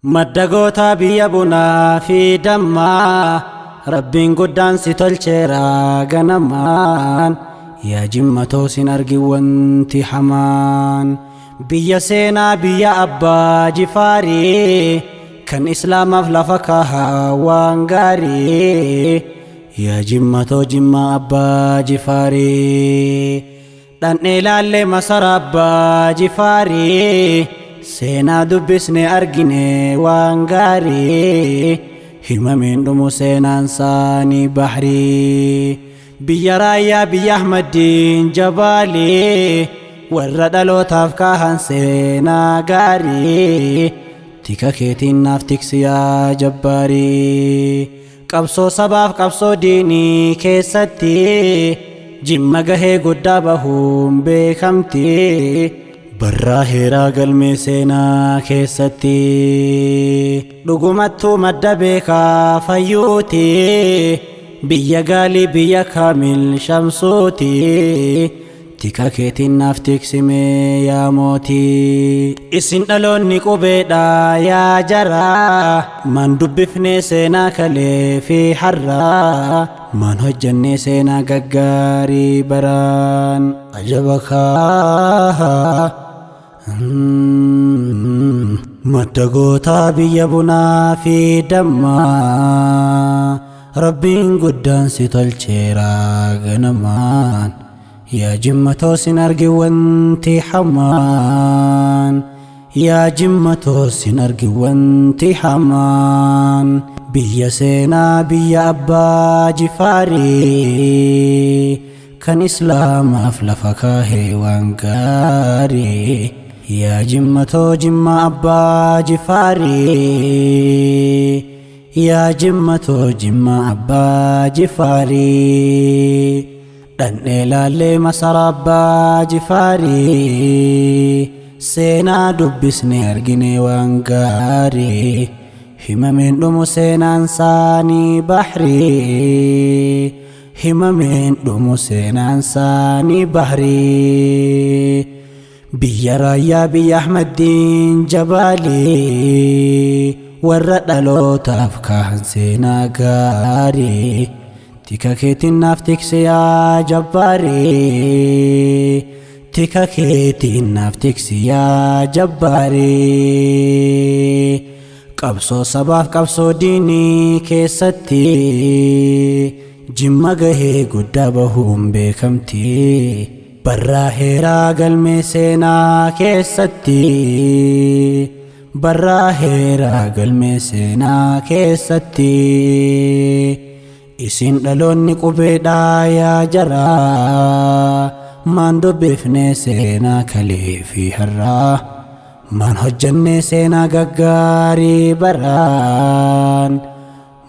Maddagoota biyya bunaa fi dammaa Rabbiin guddaan si tolcheera ganamaan yaa jimmatoo sin argi wanti hamaan biyya seenaa biyya abbaa jifaarii kan islaamaaf lafa kahaa waan gaarii yaa jimmatoo jimma abbaa jifaarii dhandhee laallee masara abbaa jifaarii seenaa dubbisne argine waan gaarii himameen dhumu seenaan saanii bahrii biyya raayyaa biyya ahmadiin jabaalii warra dhalootaaf kaahan seenaa gaarii tika keetiin naaf tiksi yaa jabbaarii qabsoo sabaaf qabsoo diinii keessatti jimma gahee guddaa bahuun beekamti barraa heeraa galmee seenaa keessatti dhugumattuu madda beekaa fayyuuti biyya gaalii biyya kaamil shamsuuti tika keetiin naaf tiksimee yaa mootii isin dhaloonni qubeedha yaa jaraa man dubbifnee seenaa kalee fi harraa man hojjannee seenaa gaggaarii baraan ajabakaa maddagoota biyya bunaa fi dammaa Rabbiin guddaan si tolcheera ganamaan yaa jimmatoo sin argi wanti hamaan yaa jimmatoo sin argi wanti hamaan biyya seenaa biyya abbaa jifaarii kan islaamaaf lafa kaahee waan gaarii yaa jimmatoo jimma abbaa jifaarii yaa jimmatoo jimma abbaa jifaarii dhandhee laallee masara abbaa jifaarii seenaa dubbisne argine waan gaarii himameen dhumu seenaan saanii bahrii himameen dhumu seenaan saanii bahrii biyya raayyaa biyya ahmadiin jabaalii warra dhalootaaf kaahan seenaa gaarii tika keetiin naaf tiksi yaa jabbaarii tika keetiin naaf tiksi yaa jabbaarii qabsoo sabaaf qabsoo diinii keessatti jimma gahee guddaa bahuun beekamti barraa heeraa galmee seenaa keessatti barraa heeraa galmee seenaa keessatti isin dhaloonni qubeedha yaa jaraa maan dubbifnee seenaa kalee fi harraa maan hojjannee seenaa gaggaarii baraan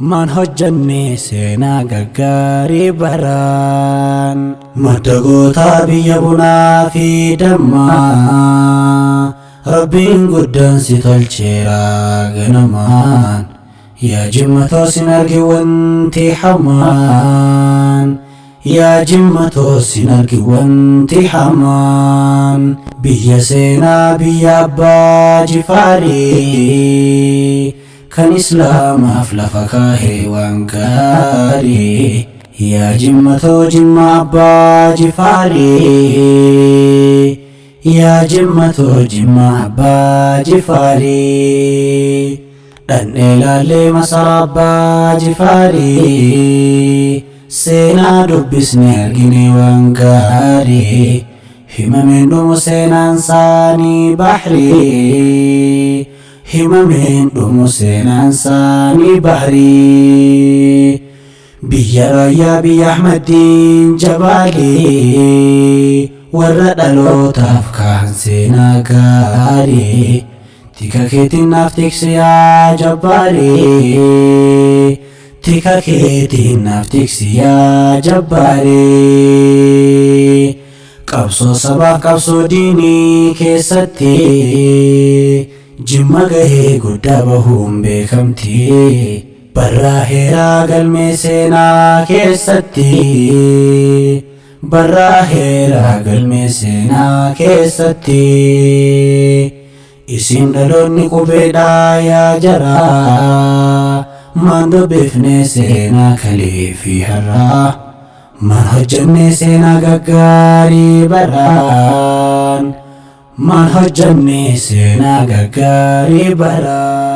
maan hojjannee seenaa gaggaarii baraan maddagoota biyya bunaa fi dammaa Rabbiin guddaan si tolcheera ganamaan yaa jimmatoo sin argi wanti hamaan yaa jimmatoo sin argi wanti hamaan biyya seenaa biyya abbaa jifaarii kan islaamaaf lafa kaahee waan gaarii yaa jimmatoo jimma abbaa jifaarii yaa jimmatoo jimma abbaa jifaarii dhandhee laallee masara abbaa jifaarii seenaa dubbisne argine waan gaarii himameen dhumu seenaan saanii bahrii himameen dhumu seenaan saanii bahrii biyya raayyaa biyya ahmadiin jabaalii warra dhalootaaf kaahan seenaa gaarii tika keetiin naaf tiksi yaa jabbaarii tika keetiin naaf tiksi yaa jabbaarii qabsoo sabaaf qabsoo diinii keessatti jimma gahee guddaa bahuun beekamti barraa heeraa galmee seenaa keessatti barraa heeraa galmee seenaa keessatti isin dhaloonni qubeedhaa yaa jaraa maan dubbifne seenaa kalee fi har'aa maan hojjenne seenaa gaggaarii baraan maan hojjenne seenaa gaggaarii baraan.